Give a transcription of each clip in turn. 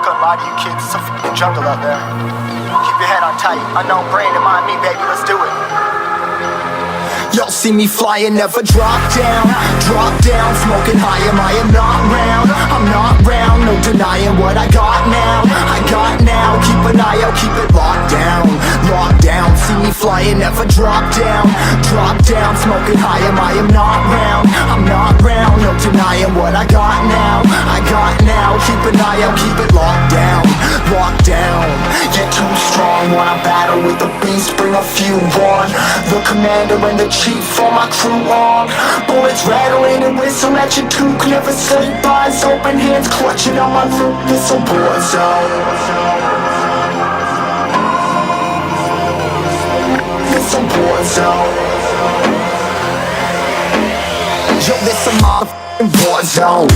gonna lie to you kids, it's a fucking jungle out there. Keep your head on tight, unknown brain and mind me, baby, let's do it. Y'all see me flying, never drop down, smoking high, am I am not round, I'm not round, no denying what I got now, keep an eye out, keep it locked down, see me flying, never drop down, smoking high, I am not round, I'm not round, no denying what I got now, keep an eye out, keep it locked down, get too strong when I battle with the beast, bring a few on, the commander and the chief for my crew on, bullets rattling and whistle at your toque, never sleep, eyes open, hands clutching on my loot, this a war zone. It's a war zone. Yo, this a motherfucking war zone.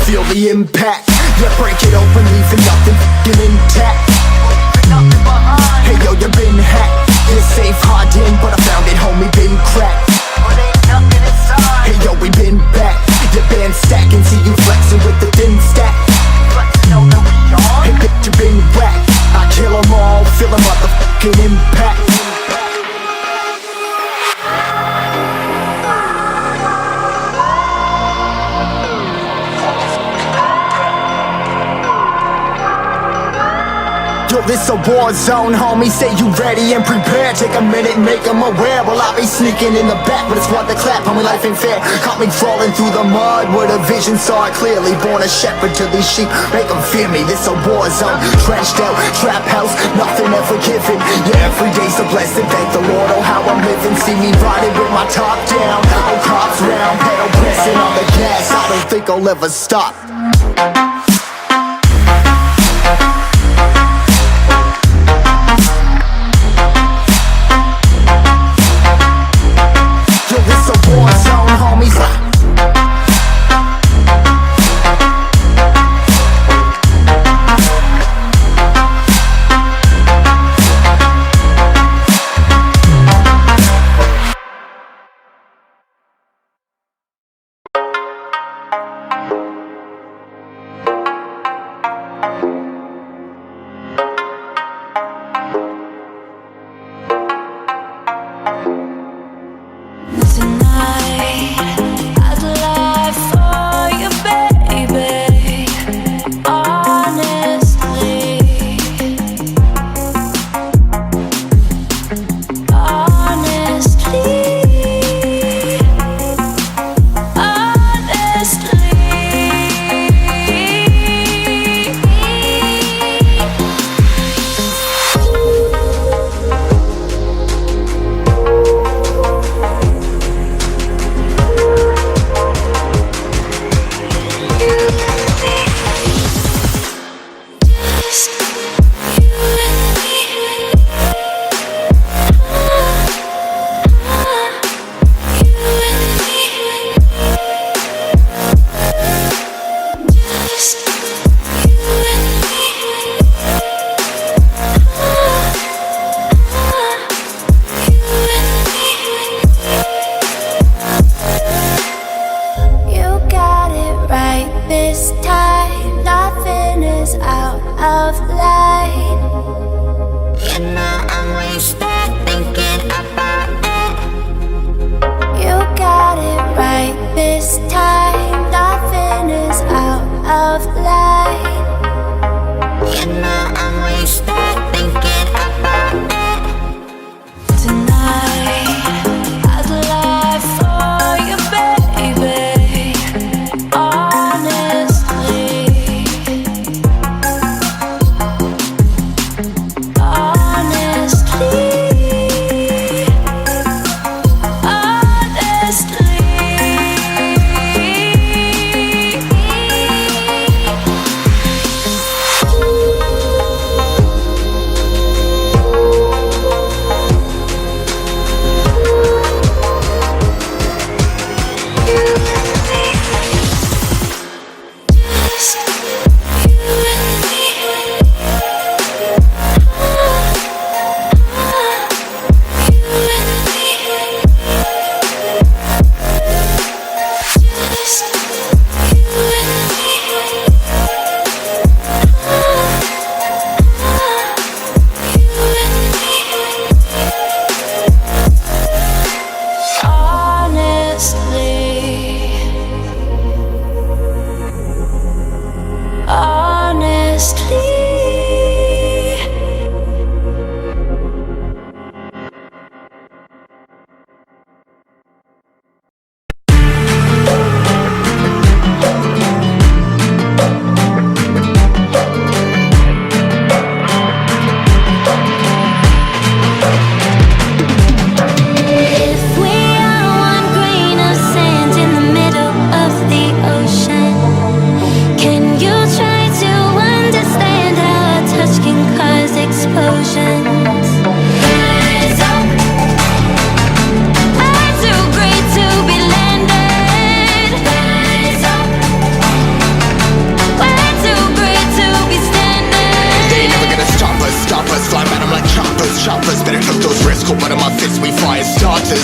Feel the impact, yeah, break it open, leaving nothing f***ing intact. Hey yo, you been hacked, you're safe, hard in, but I found it, homie, been cracked. Hey yo, we been back, your band stacking, see you flexing with the thin stack. Hey bitch, you been whacked, I kill them all, feel the motherfucking impact. Yo, this a war zone, homie, say you ready and prepared. Take a minute, make them aware. Well, I be sneaking in the back, but it's what the clap, homie, life ain't fair. Caught me crawling through the mud where the vision saw it clearly. Born a shepherd to these sheep, make them fear me. This a war zone, trenched out, trap house, nothing ever given. Yeah, every day's a blessing, thank the Lord, oh how I'm living. See me riding with my top down, oh cops round, pedal pressing on the gas. I don't think I'll ever stop.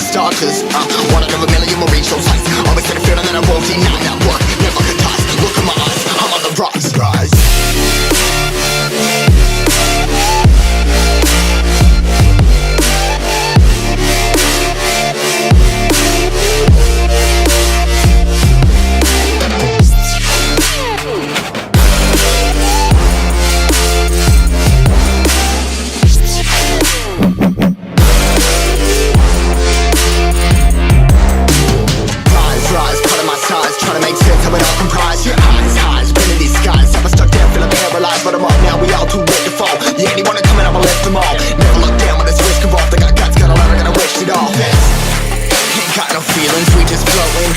starters. One out of a million will reach those heights. Always had a feeling that I won't deny that work. Never could toss. Look in my eyes, I'm on the rise. Trying to make sense of it all comprised. Highs, been in these skies. I've been stuck down, feeling paralyzed, but I'm up now, we all too late to fall. Yeah, anyone coming, I'ma lift them all. Never look down when there's risk involved. I got guts, got a lot, I gotta risk it all. Ain't got no feelings, we just floating.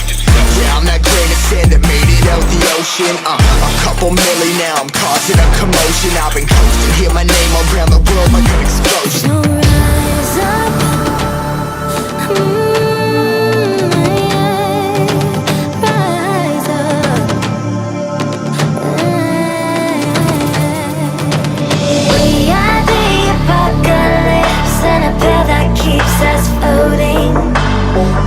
Yeah, I'm that grain of sand that made it out the ocean. A couple milli now, I'm causing a commotion. I've been coasting, hear my name around the world like an explosion. So rise up. Keeps us floating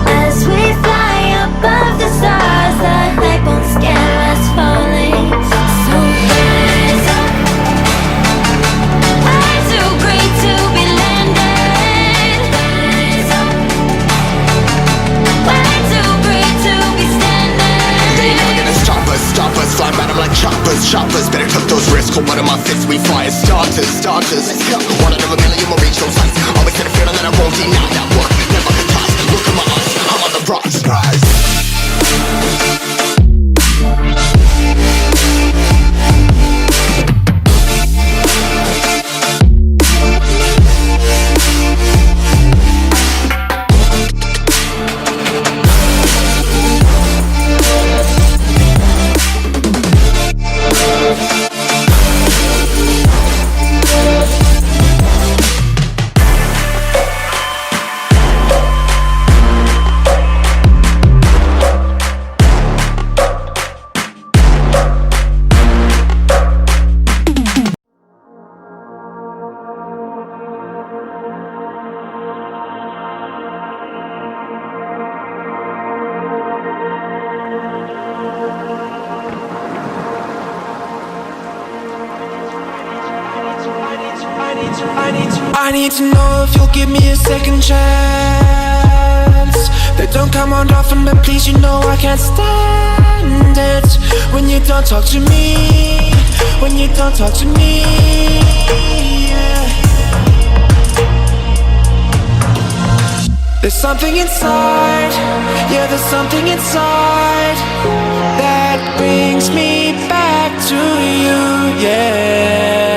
as we fly above the stars. The light won't scare us falling. So rise up. Way too great to be landed. Rise up. Way too great to be standing. They never gonna stop us. Fly by them like choppers. Better took those risks. Hold one of my fists, we fly as starters. Let's go. One out of a million will reach those heights. Always had a feeling that I won't deny that work. Never could toss. Look in my eyes, I'm on the rise. I need to know if you'll give me a second chance. They don't come around often, but please, you know I can't stand it when you don't talk to me. When you don't talk to me, yeah. There's something inside, yeah, there's something inside that brings me back to you, yeah.